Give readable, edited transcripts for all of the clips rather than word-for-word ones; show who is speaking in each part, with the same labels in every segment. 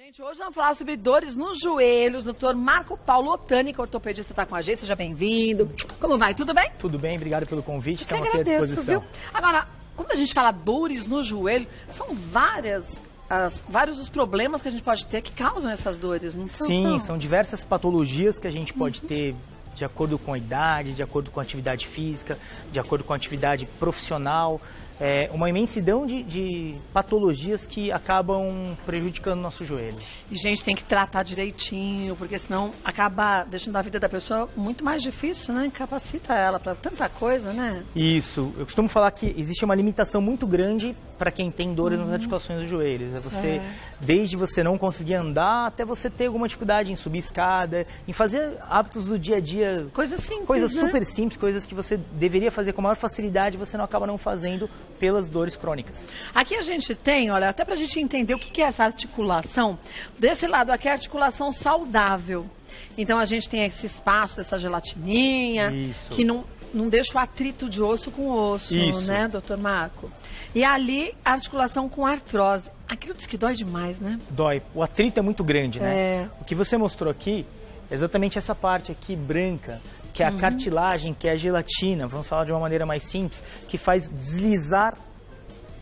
Speaker 1: Gente, hoje vamos falar sobre dores nos joelhos. Dr. Marco Paulo Ottani, que é ortopedista, está com a gente. Seja bem-vindo. Como vai? Tudo bem?
Speaker 2: Tudo bem, obrigado pelo convite.
Speaker 1: Eu
Speaker 2: Estamos aqui à disposição.
Speaker 1: Viu? Agora, quando a gente fala dores no joelho, são vários os problemas que a gente pode ter que causam essas dores, não são?
Speaker 2: Sim, são diversas patologias que a gente pode ter de acordo com a idade, de acordo com a atividade física, de acordo com a atividade profissional. Uma imensidão de patologias que acabam prejudicando o nosso joelho.
Speaker 1: E, gente, tem que tratar direitinho, porque senão acaba deixando a vida da pessoa muito mais difícil, né? Incapacita ela para tanta coisa, né?
Speaker 2: Isso. Eu costumo falar que existe uma limitação muito grande para quem tem dores nas articulações dos joelhos. Desde você não conseguir andar até você ter alguma dificuldade em subir escada, em fazer hábitos do dia a dia.
Speaker 1: Coisas simples,
Speaker 2: coisas
Speaker 1: né?
Speaker 2: super simples, coisas que você deveria fazer com maior facilidade, você não acaba não fazendo pelas dores crônicas.
Speaker 1: Aqui a gente tem, olha, até pra gente entender o que é essa articulação, desse lado aqui é a articulação saudável. Então a gente tem esse espaço dessa gelatininha, que não deixa o atrito de osso com osso, né, doutor Marco? E ali a articulação com artrose. Aquilo diz que dói demais, né?
Speaker 2: Dói. O atrito é muito grande, né? O que você mostrou aqui é exatamente essa parte aqui branca, que é a cartilagem, que é a gelatina, vamos falar de uma maneira mais simples, que faz deslizar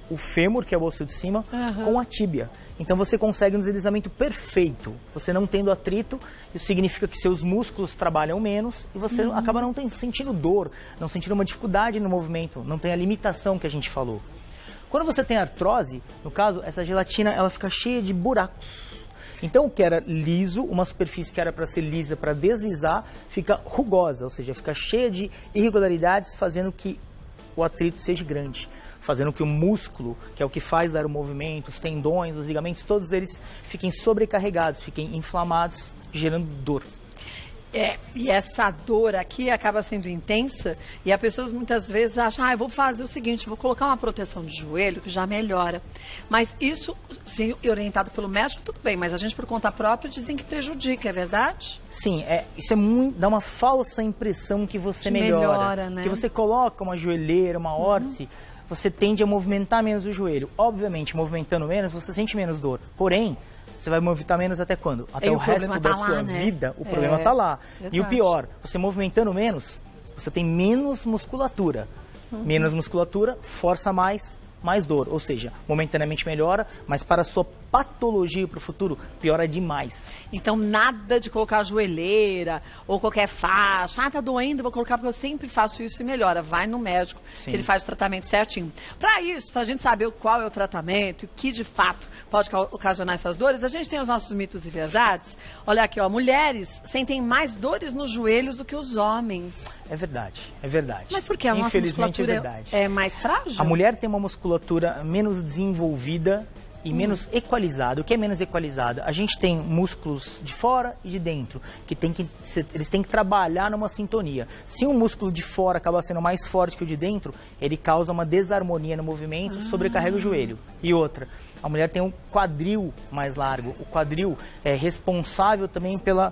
Speaker 2: o fêmur, que é o osso de cima, com a tíbia. Então você consegue um deslizamento perfeito. Você não tendo atrito, isso significa que seus músculos trabalham menos e você acaba não sentindo dor, não sentindo uma dificuldade no movimento, não tem a limitação que a gente falou. Quando você tem artrose, no caso, essa gelatina ela fica cheia de buracos. Então, o que era liso, uma superfície que era para ser lisa, para deslizar, fica rugosa, ou seja, fica cheia de irregularidades, fazendo que o atrito seja grande, fazendo que o músculo, que é o que faz dar o movimento, os tendões, os ligamentos, todos eles fiquem sobrecarregados, fiquem inflamados, gerando dor.
Speaker 1: E essa dor aqui acaba sendo intensa e as pessoas muitas vezes acham, eu vou fazer o seguinte, vou colocar uma proteção de joelho que já melhora. Mas isso, sim, orientado pelo médico, tudo bem, mas a gente por conta própria dizem que prejudica, é verdade?
Speaker 2: Sim, isso é muito, dá uma falsa impressão que você melhora, né? Porque você coloca uma joelheira, uma órtese, você tende a movimentar menos o joelho. Obviamente, movimentando menos, você sente menos dor. Porém, você vai movimentar menos até quando? Até o resto da sua vida, o problema está lá.
Speaker 1: Verdade.
Speaker 2: E o pior, você movimentando menos, você tem menos musculatura. Menos musculatura, força mais dor. Ou seja, momentaneamente melhora, mas para a sua patologia para o futuro, piora demais.
Speaker 1: Então, nada de colocar a joelheira ou qualquer faixa. Tá doendo, vou colocar porque eu sempre faço isso e melhora. Vai no médico, que ele faz o tratamento certinho. Para isso, para a gente saber qual é o tratamento e o que de fato pode ocasionar essas dores, a gente tem os nossos mitos e verdades. Olha aqui, ó, mulheres sentem mais dores nos joelhos do que os homens.
Speaker 2: É verdade, é verdade.
Speaker 1: Mas por que? A nossa musculatura é mais frágil?
Speaker 2: A mulher tem uma musculatura menos desenvolvida e menos equalizada. O que é menos equalizada? A gente tem músculos de fora e de dentro, eles têm que trabalhar numa sintonia. Se um músculo de fora acaba sendo mais forte que o de dentro, ele causa uma desarmonia no movimento, sobrecarrega o joelho. E outra, a mulher tem um quadril mais largo. O quadril é responsável também pela,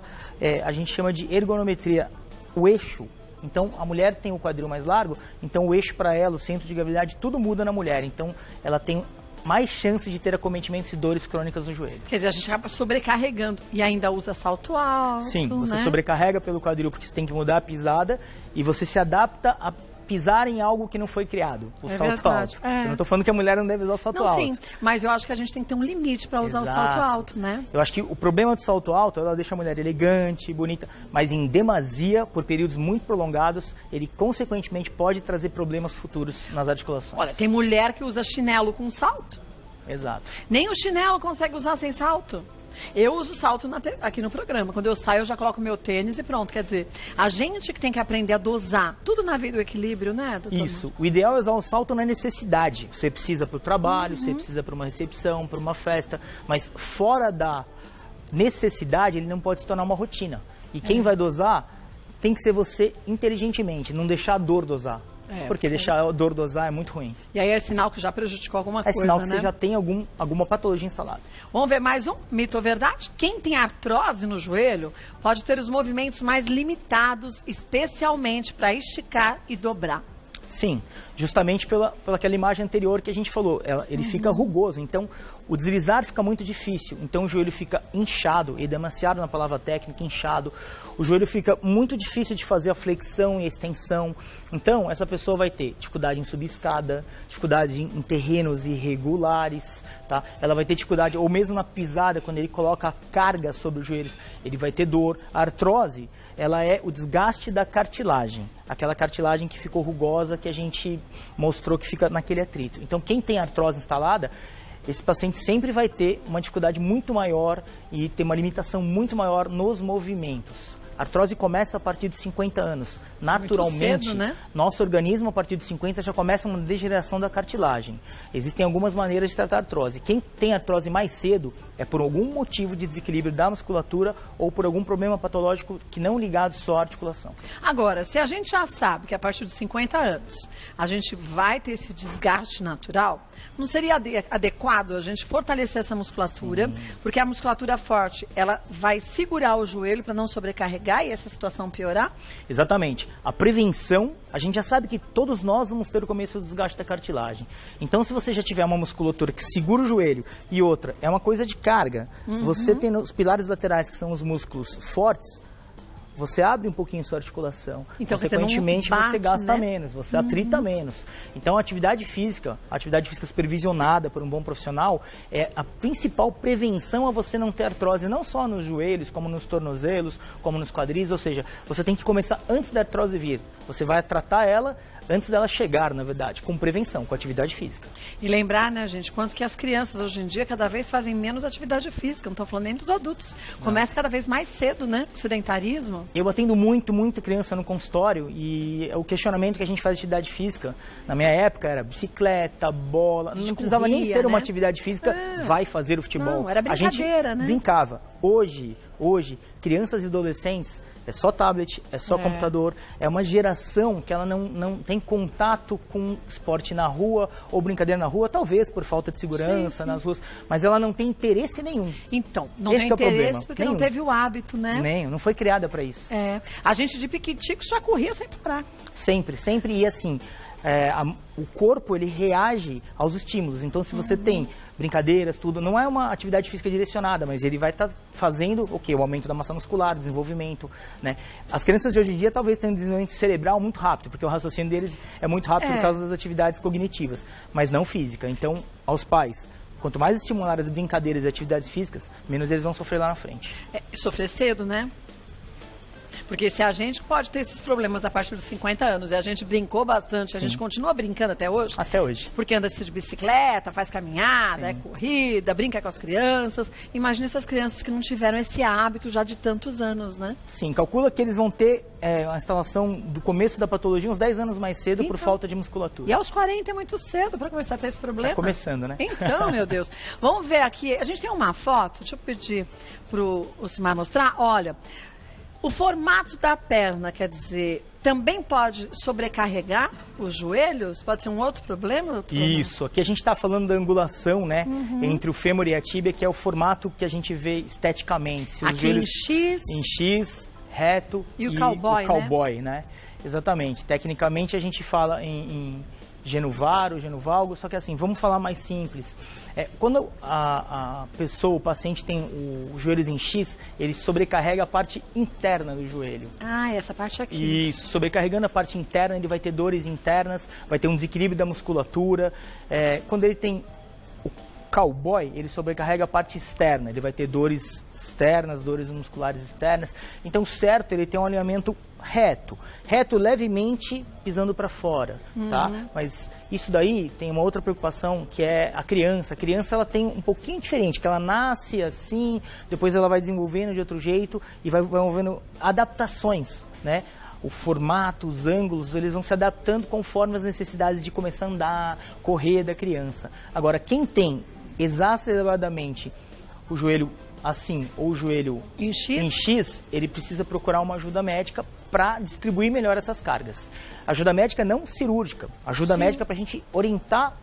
Speaker 2: a gente chama de ergonometria, o eixo. Então, a mulher tem o quadril mais largo, então o eixo para ela, o centro de gravidade, tudo muda na mulher. Então, ela tem mais chance de ter acometimentos e dores crônicas no joelho.
Speaker 1: Quer dizer, a gente acaba sobrecarregando e ainda usa salto alto.
Speaker 2: Sim, você sobrecarrega pelo quadril porque você tem que mudar a pisada e você se adapta a pisar em algo que não foi criado, o salto alto. Eu não estou falando que a mulher não deve usar o salto alto.
Speaker 1: Sim, mas eu acho que a gente tem que ter um limite para usar o salto alto, né?
Speaker 2: Eu acho que o problema do salto alto, ela deixa a mulher elegante, bonita, mas em demasia, por períodos muito prolongados, ele consequentemente pode trazer problemas futuros nas articulações.
Speaker 1: Olha, tem mulher que usa chinelo com salto.
Speaker 2: Exato.
Speaker 1: Nem o chinelo consegue usar sem salto. Eu uso salto aqui no programa. Quando eu saio, eu já coloco meu tênis e pronto. Quer dizer, a gente que tem que aprender a dosar. Tudo na vida, o equilíbrio, né, doutor?
Speaker 2: Isso. O ideal é usar o salto na necessidade. Você precisa para o trabalho, você precisa para uma recepção, para uma festa. Mas fora da necessidade, ele não pode se tornar uma rotina. E quem vai dosar tem que ser você inteligentemente, não deixar a dor dosar. Porque deixar a dor dosar é muito ruim.
Speaker 1: E aí é sinal que já prejudicou alguma coisa,
Speaker 2: É sinal que
Speaker 1: né?
Speaker 2: você já tem alguma patologia instalada.
Speaker 1: Vamos ver mais um mito ou verdade? Quem tem artrose no joelho pode ter os movimentos mais limitados, especialmente para esticar e dobrar.
Speaker 2: Sim, justamente pela aquela imagem anterior que a gente falou, ele fica rugoso, então o deslizar fica muito difícil, então o joelho fica inchado, edemaciado na palavra técnica, inchado. O joelho fica muito difícil de fazer a flexão e a extensão. Então, essa pessoa vai ter dificuldade em subir escada, dificuldade em terrenos irregulares, tá? Ela vai ter dificuldade, ou mesmo na pisada, quando ele coloca a carga sobre os joelhos, ele vai ter dor. A artrose, ela é o desgaste da cartilagem, aquela cartilagem que ficou rugosa, que a gente mostrou que fica naquele atrito. Então, quem tem artrose instalada, esse paciente sempre vai ter uma dificuldade muito maior e ter uma limitação muito maior nos movimentos. A artrose começa a partir dos 50 anos. Naturalmente,
Speaker 1: cedo, né?
Speaker 2: Nosso organismo, a partir dos 50, já começa uma degeneração da cartilagem. Existem algumas maneiras de tratar a artrose. Quem tem artrose mais cedo é por algum motivo de desequilíbrio da musculatura ou por algum problema patológico que não ligado só à articulação.
Speaker 1: Agora, se a gente já sabe que a partir dos 50 anos a gente vai ter esse desgaste natural, não seria adequado a gente fortalecer essa musculatura? Sim. Porque a musculatura forte, ela vai segurar o joelho para não sobrecarregar e essa situação piorar?
Speaker 2: Exatamente. A prevenção, a gente já sabe que todos nós vamos ter o começo do desgaste da cartilagem. Então, se você já tiver uma musculatura que segura o joelho e outra é uma coisa de carga, você tem os pilares laterais, que são os músculos fortes, você abre um pouquinho sua articulação.
Speaker 1: Então,
Speaker 2: consequentemente, você gasta menos, você atrita menos. Então, a atividade física supervisionada por um bom profissional, é a principal prevenção a você não ter artrose, não só nos joelhos, como nos tornozelos, como nos quadris. Ou seja, você tem que começar antes da artrose vir. Você vai tratar ela antes dela chegar, na verdade, com prevenção, com atividade física.
Speaker 1: E lembrar, né, gente, quanto que as crianças hoje em dia cada vez fazem menos atividade física, não estou falando nem dos adultos. Começa cada vez mais cedo, né, o sedentarismo.
Speaker 2: Eu atendo muita criança no consultório e o questionamento que a gente faz de atividade física, na minha época, era bicicleta, bola, não precisava nem ser uma atividade física, vai fazer o futebol.
Speaker 1: Não, era brincadeira,
Speaker 2: a gente brincava. Hoje, crianças e adolescentes, é só tablet, é só computador, é uma geração que ela não tem contato com esporte na rua ou brincadeira na rua, talvez por falta de segurança nas ruas, mas ela não tem interesse nenhum.
Speaker 1: Então, não tem interesse porque não teve o hábito, né?
Speaker 2: Não foi criada para isso.
Speaker 1: A gente de piquitico já corria sem parar.
Speaker 2: Sempre, e assim, o corpo ele reage aos estímulos, então se você tem brincadeiras, tudo, não é uma atividade física direcionada, mas ele vai estar fazendo o aumento da massa muscular, desenvolvimento, né? As crianças de hoje em dia talvez tenham um desenvolvimento cerebral muito rápido, porque o raciocínio deles é muito rápido por causa das atividades cognitivas, mas não física. Então, aos pais, quanto mais estimular as brincadeiras e atividades físicas, menos eles vão sofrer lá na frente.
Speaker 1: Sofrer cedo, né? Porque se a gente pode ter esses problemas a partir dos 50 anos e a gente brincou bastante, a gente continua brincando até hoje? Até hoje. Porque anda de bicicleta, faz caminhada, corrida, brinca com as crianças. Imagina essas crianças que não tiveram esse hábito já de tantos anos, né? Sim, calcula que eles vão ter a instalação do começo da patologia uns 10 anos mais cedo por falta de musculatura. E aos 40 é muito cedo para começar a ter esse problema. Tá começando, né? Então, meu Deus. Vamos ver aqui, a gente tem uma foto, deixa eu pedir pro Osimar mostrar. Olha, o formato da perna, quer dizer, também pode sobrecarregar os joelhos? Pode ser um outro problema, doutor? Isso, aqui a gente está falando da angulação, né, entre o fêmur e a tíbia, que é o formato que a gente vê esteticamente. Se os aqui joelhos em X, reto e o cowboy, né? Exatamente. Tecnicamente a gente fala em genuvaro, genuvalgo, só que assim, vamos falar mais simples. Quando a pessoa, o paciente tem os joelhos em X, ele sobrecarrega a parte interna do joelho. Ah, essa parte aqui. Isso, sobrecarregando a parte interna, ele vai ter dores internas, vai ter um desequilíbrio da musculatura. Quando ele tem o cowboy, ele sobrecarrega a parte externa, ele vai ter dores externas, dores musculares externas. Então, certo, ele tem um alinhamento reto levemente pisando para fora, tá? Mas isso daí tem uma outra preocupação, que é a criança. A criança, ela tem um pouquinho diferente, que ela nasce assim, depois ela vai desenvolvendo de outro jeito e vai desenvolvendo adaptações, né? O formato, os ângulos, eles vão se adaptando conforme as necessidades de começar a andar, correr da criança. Agora, quem tem exacerbadamente o joelho assim, ou o joelho em X, ele precisa procurar uma ajuda médica para distribuir melhor essas cargas. Ajuda médica não cirúrgica, ajuda médica para a gente orientar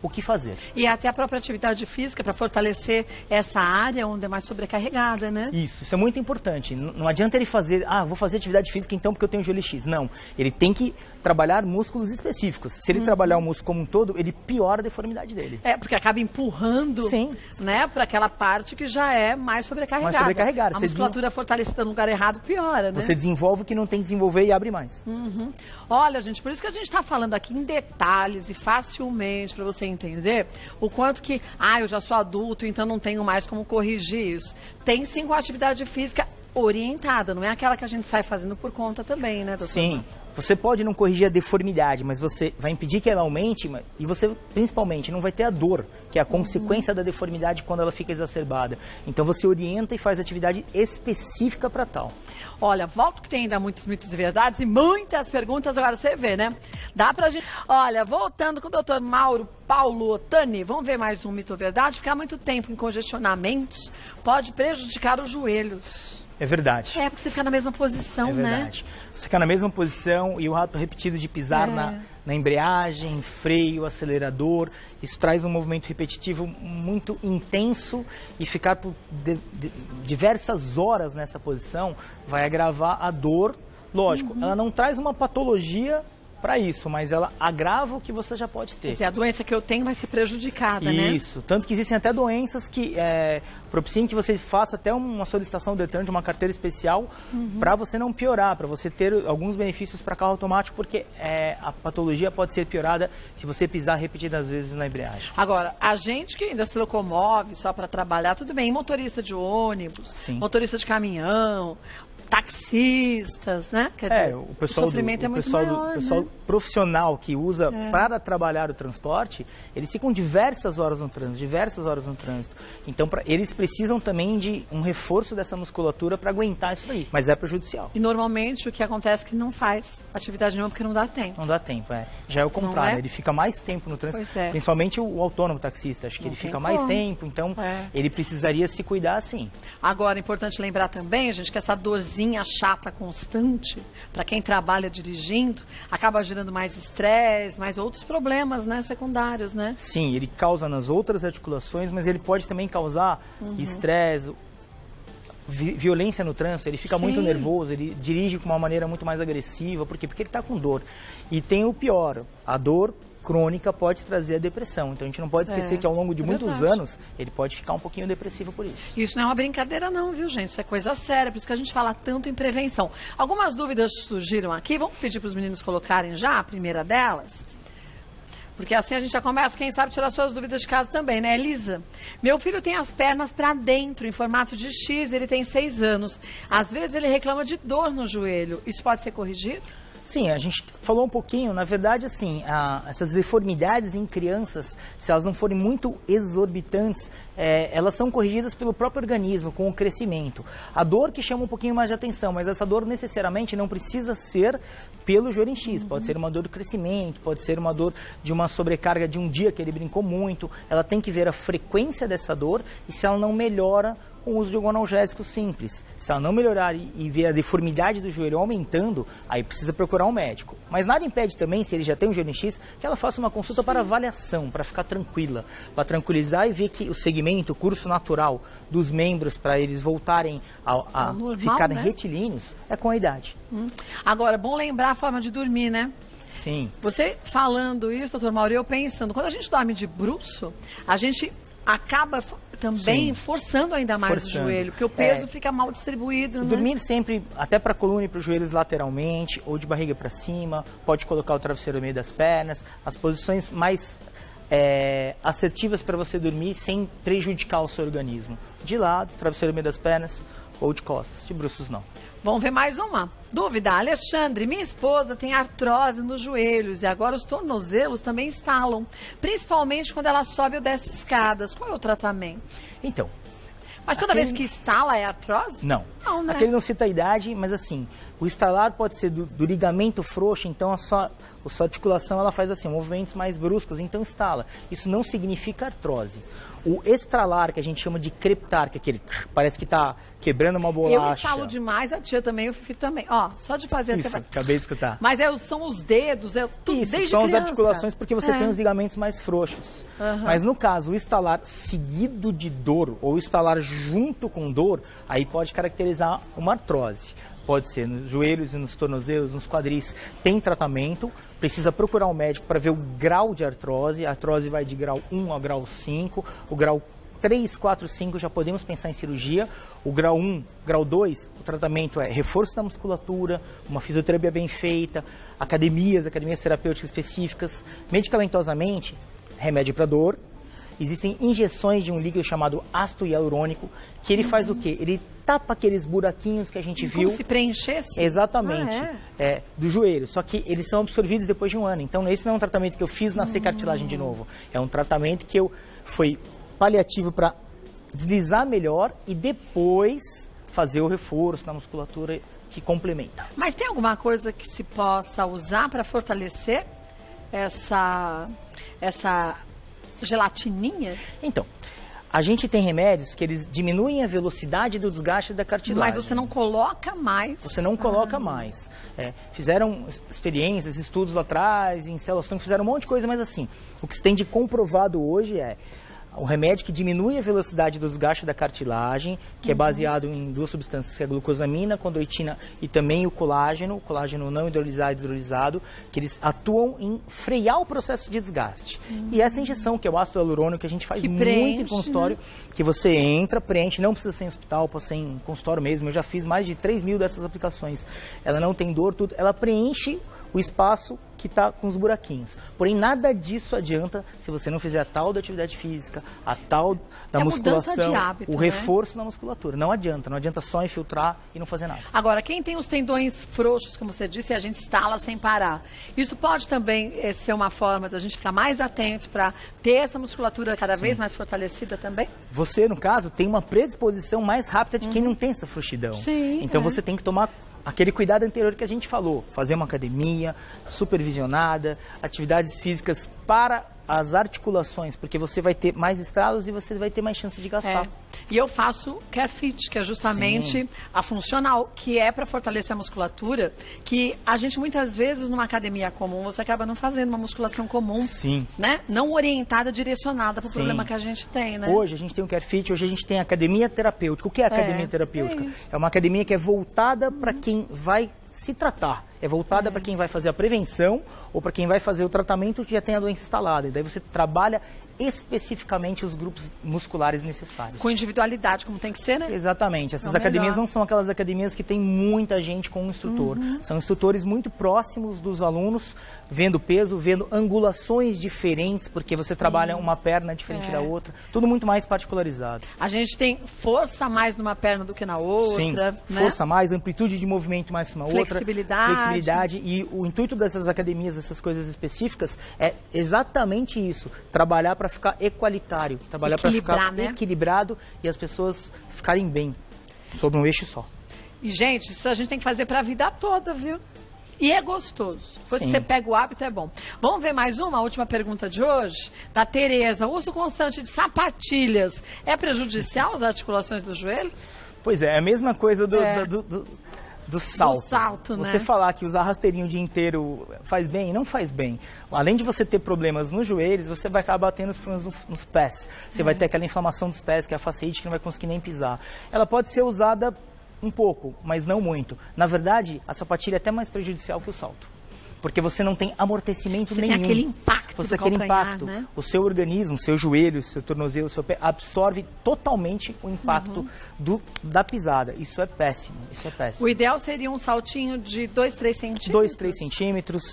Speaker 2: o que fazer.
Speaker 1: E até a própria atividade física para fortalecer essa área onde é mais sobrecarregada, né?
Speaker 2: Isso é muito importante. Não adianta ele fazer, vou fazer atividade física então porque eu tenho joelho X. Não, ele tem que trabalhar músculos específicos. Se ele trabalhar o músculo como um todo, ele piora a deformidade dele.
Speaker 1: Porque acaba empurrando, né, para aquela parte que já é mais sobrecarregada.
Speaker 2: Mais sobrecarregada.
Speaker 1: A musculatura fortalecida no lugar errado piora, né?
Speaker 2: Você desenvolve o que não tem que desenvolver e abre mais.
Speaker 1: Olha, gente, por isso que a gente está falando aqui em detalhes e facilmente para você entender o quanto que, eu já sou adulto, então não tenho mais como corrigir isso. Tem sim com a atividade física orientada, não é aquela que a gente sai fazendo por conta também, né, doutor?
Speaker 2: Sim. Você pode não corrigir a deformidade, mas você vai impedir que ela aumente e você, principalmente, não vai ter a dor, que é a consequência da deformidade quando ela fica exacerbada. Então você orienta e faz atividade específica para tal.
Speaker 1: Olha, volto que tem ainda muitos mitos e verdades e muitas perguntas, agora você vê, né? Dá pra gente... Olha, voltando com o doutor Mauro Paulo Otani, vamos ver mais um mito ou verdade? Ficar muito tempo em congestionamentos pode prejudicar os joelhos.
Speaker 2: É verdade.
Speaker 1: Porque você fica na mesma posição, né?
Speaker 2: É verdade. Você fica na mesma posição e o ato repetido de pisar na embreagem, freio, acelerador, isso traz um movimento repetitivo muito intenso e ficar por diversas horas nessa posição vai agravar a dor. Lógico, ela não traz uma patologia para isso, mas ela agrava o que você já pode ter.
Speaker 1: Quer dizer, a doença que eu tenho vai ser prejudicada, né?
Speaker 2: Isso, tanto que existem até doenças que propiciam que você faça até uma solicitação do Detran de uma carteira especial para você não piorar, para você ter alguns benefícios para carro automático, porque a patologia pode ser piorada se você pisar repetidas vezes na embreagem.
Speaker 1: Agora, a gente que ainda se locomove só para trabalhar, tudo bem, motorista de ônibus, motorista de caminhão, taxistas, né? Quer dizer,
Speaker 2: o pessoal
Speaker 1: o sofrimento é muito maior,
Speaker 2: o pessoal
Speaker 1: né?
Speaker 2: profissional que usa para trabalhar o transporte, eles ficam diversas horas no trânsito. Então, eles precisam também de um reforço dessa musculatura para aguentar isso aí, mas é prejudicial.
Speaker 1: E normalmente o que acontece é que não faz atividade nenhuma porque não dá tempo.
Speaker 2: Não dá tempo, Já é o contrário, ele fica mais tempo no trânsito, principalmente o autônomo taxista, acho que ele fica mais tempo, então ele precisaria se cuidar sim.
Speaker 1: Agora, é importante lembrar também, gente, que essa dorzinha chata constante, para quem trabalha dirigindo, acaba gerando mais estresse, mais outros problemas, né, secundários, né?
Speaker 2: Sim, ele causa nas outras articulações, mas ele pode também causar estresse, violência no trânsito, ele fica muito nervoso, ele dirige com uma maneira muito mais agressiva, por quê? Porque ele está com dor. E tem o pior, a dor crônica pode trazer a depressão. Então a gente não pode esquecer que ao longo de muitos anos ele pode ficar um pouquinho depressivo por isso.
Speaker 1: Isso não é uma brincadeira não, viu, gente? Isso é coisa séria, por isso que a gente fala tanto em prevenção. Algumas dúvidas surgiram aqui, vamos pedir para os meninos colocarem já a primeira delas? Porque assim a gente já começa, quem sabe, tirar suas dúvidas de casa também, né, Elisa? Meu filho tem as pernas para dentro, em formato de X, ele tem 6 anos. Às vezes ele reclama de dor no joelho. Isso pode ser corrigido?
Speaker 2: Sim, a gente falou um pouquinho, na verdade, assim, essas deformidades em crianças, se elas não forem muito exorbitantes, elas são corrigidas pelo próprio organismo, com o crescimento. A dor que chama um pouquinho mais de atenção, mas essa dor necessariamente não precisa ser pelo joelho em X, pode ser uma dor do crescimento, pode ser uma dor de uma sobrecarga de um dia que ele brincou muito, ela tem que ver a frequência dessa dor e se ela não melhora com o uso de algum analgésico simples. Se ela não melhorar e ver a deformidade do joelho aumentando, aí precisa procurar um médico. Mas nada impede também, se ele já tem um joelho em X, que ela faça uma consulta para avaliação, para ficar tranquila, para tranquilizar e ver que o segmento, o curso natural dos membros, para eles voltarem a normal, ficarem retilíneos, é com a idade.
Speaker 1: Agora, é bom lembrar a forma de dormir, né?
Speaker 2: Sim.
Speaker 1: Você falando isso, doutor Mauro, eu pensando, quando a gente dorme de bruço, a gente acaba também forçando ainda mais o joelho, porque o peso fica mal distribuído, né?
Speaker 2: Dormir sempre, até para a coluna e para os joelhos lateralmente, ou de barriga para cima, pode colocar o travesseiro no meio das pernas, as posições mais assertivas para você dormir sem prejudicar o seu organismo. De lado, travesseiro no meio das pernas, ou de costas, de bruços não.
Speaker 1: Vamos ver mais uma dúvida. Alexandre, minha esposa tem artrose nos joelhos e agora os tornozelos também estalam, principalmente quando ela sobe ou desce escadas. Qual é o tratamento?
Speaker 2: Então...
Speaker 1: Mas toda vez que estala é artrose?
Speaker 2: Não.
Speaker 1: Não, né?
Speaker 2: Aqui ele não cita a idade, mas assim, o estalar pode ser do ligamento frouxo, então a sua articulação ela faz assim, movimentos mais bruscos, então estala. Isso não significa artrose. O estralar, que a gente chama de crepitar, que é aquele parece que está quebrando uma bolacha.
Speaker 1: Eu instalo demais, a tia também, o Fifi também. Ó, só de fazer...
Speaker 2: Isso, acabei de escutar.
Speaker 1: Mas são os dedos, tudo
Speaker 2: isso,
Speaker 1: desde
Speaker 2: são
Speaker 1: criança.
Speaker 2: as articulações porque você tem os ligamentos mais frouxos. Mas no caso, o estalar seguido de dor ou estalar junto com dor, aí pode caracterizar uma artrose. Pode ser nos joelhos e nos tornozelos, nos quadris. Tem tratamento, precisa procurar um médico para ver o grau de artrose. A artrose vai de grau 1 ao grau 5. O grau 3, 4, 5 já podemos pensar em cirurgia. O grau 1, grau 2, o tratamento é reforço da musculatura, uma fisioterapia bem feita, academias terapêuticas específicas. Medicamentosamente, remédio para dor. Existem injeções de um líquido chamado ácido hialurônico, que ele faz o quê? Ele tapa aqueles buraquinhos que a gente viu.
Speaker 1: Como se preenchesse?
Speaker 2: Exatamente. Do joelho. Só que eles são absorvidos depois de um ano. Então, esse não é um tratamento que eu fiz nascer cartilagem de novo. É um tratamento que foi paliativo para deslizar melhor e depois fazer o reforço na musculatura que complementa.
Speaker 1: Mas tem alguma coisa que se possa usar para fortalecer essa gelatininha?
Speaker 2: Então, a gente tem remédios que eles diminuem a velocidade do desgaste da cartilagem.
Speaker 1: Mas você não coloca mais.
Speaker 2: Você não coloca mais. Fizeram experiências, estudos lá atrás, em células tronco, fizeram um monte de coisa, mas assim, o que se tem de comprovado hoje é um remédio que diminui a velocidade do desgaste da cartilagem, que é baseado em duas substâncias, que é a glucosamina, condroitina e também o colágeno não hidrolisado, que eles atuam em frear o processo de desgaste. E essa injeção, que é o ácido hialurônico, que a gente faz muito em consultório, que você entra, preenche, não precisa ser em hospital, pode ser em consultório mesmo. Eu já fiz mais de 3.000 dessas aplicações. Ela não tem dor, tudo. Ela preenche o espaço que está com os buraquinhos. Porém, nada disso adianta se você não fizer a tal da atividade física, a tal da musculação,
Speaker 1: de hábito,
Speaker 2: o reforço na musculatura. Não adianta só infiltrar e não fazer nada.
Speaker 1: Agora, quem tem os tendões frouxos, como você disse, a gente instala sem parar. Isso pode também ser uma forma da gente ficar mais atento para ter essa musculatura cada vez mais fortalecida também?
Speaker 2: Você, no caso, tem uma predisposição mais rápida de quem não tem essa frouxidão.
Speaker 1: Sim,
Speaker 2: então você tem que tomar aquele cuidado anterior que a gente falou, fazer uma academia supervisionada, atividades físicas para as articulações, porque você vai ter mais estralos e você vai ter mais chance de gastar.
Speaker 1: E eu faço Care Fit, que é justamente a funcional, que é para fortalecer a musculatura, que a gente muitas vezes numa academia comum, você acaba não fazendo uma musculação comum, né? Não orientada, direcionada para o problema que a gente tem, né?
Speaker 2: Hoje a gente tem o Care Fit, hoje a gente tem a academia terapêutica. O que é a academia terapêutica? É uma academia que é voltada para quem vai se tratar. É voltada para quem vai fazer a prevenção ou para quem vai fazer o tratamento que já tem a doença instalada. E daí você trabalha especificamente os grupos musculares necessários.
Speaker 1: Com individualidade, como tem que ser, né?
Speaker 2: Exatamente. Essas academias não são aquelas academias que tem muita gente com um instrutor. São instrutores muito próximos dos alunos, vendo peso, vendo angulações diferentes, porque você trabalha uma perna diferente da outra. Tudo muito mais particularizado.
Speaker 1: A gente tem força mais numa perna do que na outra. Né?
Speaker 2: Força mais, amplitude de movimento mais que na outra. Flexibilidade. E o intuito dessas academias, dessas coisas específicas, é exatamente isso. Trabalhar para ficar equalitário. Trabalhar para ficar equilibrado e as pessoas ficarem bem sobre um eixo só.
Speaker 1: E, gente, isso a gente tem que fazer para a vida toda, viu? E é gostoso. Depois que você pega o hábito, é bom. Vamos ver mais uma? A última pergunta de hoje, da Tereza. O uso constante de sapatilhas é prejudicial às articulações dos joelhos?
Speaker 2: Pois é a mesma coisa do salto.
Speaker 1: Do salto, né?
Speaker 2: Você falar que usar rasteirinho o dia inteiro faz bem, não faz bem. Além de você ter problemas nos joelhos, você vai acabar tendo os problemas nos pés. Você vai ter aquela inflamação dos pés, que é a fasciite, que não vai conseguir nem pisar. Ela pode ser usada um pouco, mas não muito. Na verdade, a sapatilha é até mais prejudicial que o salto. Porque você não tem amortecimento nenhum.
Speaker 1: Tem aquele impacto
Speaker 2: você tem aquele impacto.
Speaker 1: Né?
Speaker 2: O seu organismo, o seu joelho, o seu tornozelo, o seu pé absorve totalmente o impacto da pisada. Isso é péssimo.
Speaker 1: O ideal seria um saltinho de 2, 3 centímetros?
Speaker 2: 2, 3 centímetros,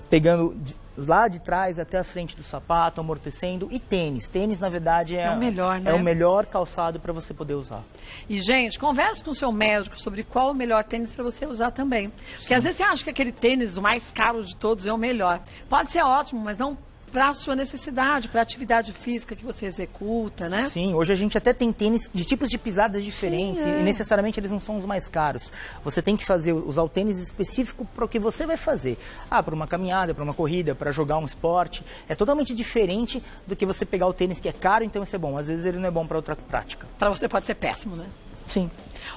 Speaker 2: pegando lá de trás até a frente do sapato, amortecendo. E tênis. Tênis, na verdade, é o melhor, né? É o melhor calçado para você poder usar.
Speaker 1: E, gente, converse com o seu médico sobre qual o melhor tênis para você usar também. Porque às vezes você acha que aquele tênis, o mais caro de todos, é o melhor. Pode ser ótimo, mas não para a sua necessidade, para a atividade física que você executa, né?
Speaker 2: Sim, hoje a gente até tem tênis de tipos de pisadas diferentes.
Speaker 1: Sim,
Speaker 2: e necessariamente eles não são os mais caros. Você tem que usar o tênis específico para o que você vai fazer. Para uma caminhada, para uma corrida, para jogar um esporte. É totalmente diferente do que você pegar o tênis que é caro, então isso é bom. Às vezes ele não é bom para outra prática.
Speaker 1: Para você pode ser péssimo, né?
Speaker 2: Sim.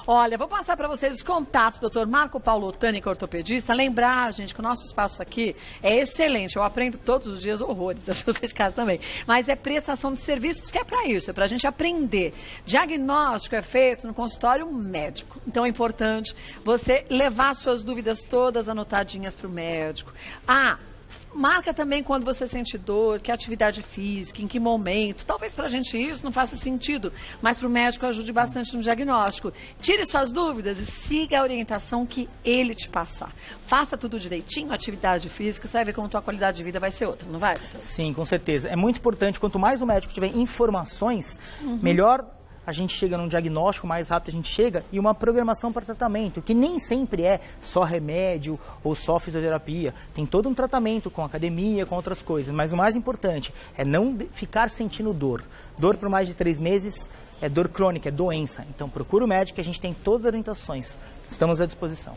Speaker 1: Olha, vou passar para vocês os contatos do Dr. Marco Paulo Ottani, que é ortopedista. Lembrar, gente, que o nosso espaço aqui é excelente. Eu aprendo todos os dias horrores, acho que vocês de casa também. Mas é prestação de serviços que é para isso, é para a gente aprender. Diagnóstico é feito no consultório médico. Então é importante você levar suas dúvidas todas anotadinhas para o médico. Marca também quando você sente dor, que atividade física, em que momento. Talvez pra gente isso não faça sentido, mas pro médico ajude bastante no diagnóstico. Tire suas dúvidas e siga a orientação que ele te passar. Faça tudo direitinho, atividade física, você vai ver como tua qualidade de vida vai ser outra, não vai, doutor?
Speaker 2: Sim, com certeza. É muito importante, quanto mais o médico tiver informações, melhor a gente chega num diagnóstico, mais rápido a gente chega, e uma programação para tratamento, que nem sempre é só remédio ou só fisioterapia. Tem todo um tratamento com academia, com outras coisas, mas o mais importante é não ficar sentindo dor. Dor por mais de 3 meses é dor crônica, é doença. Então procura o médico, que a gente tem todas as orientações. Estamos à disposição.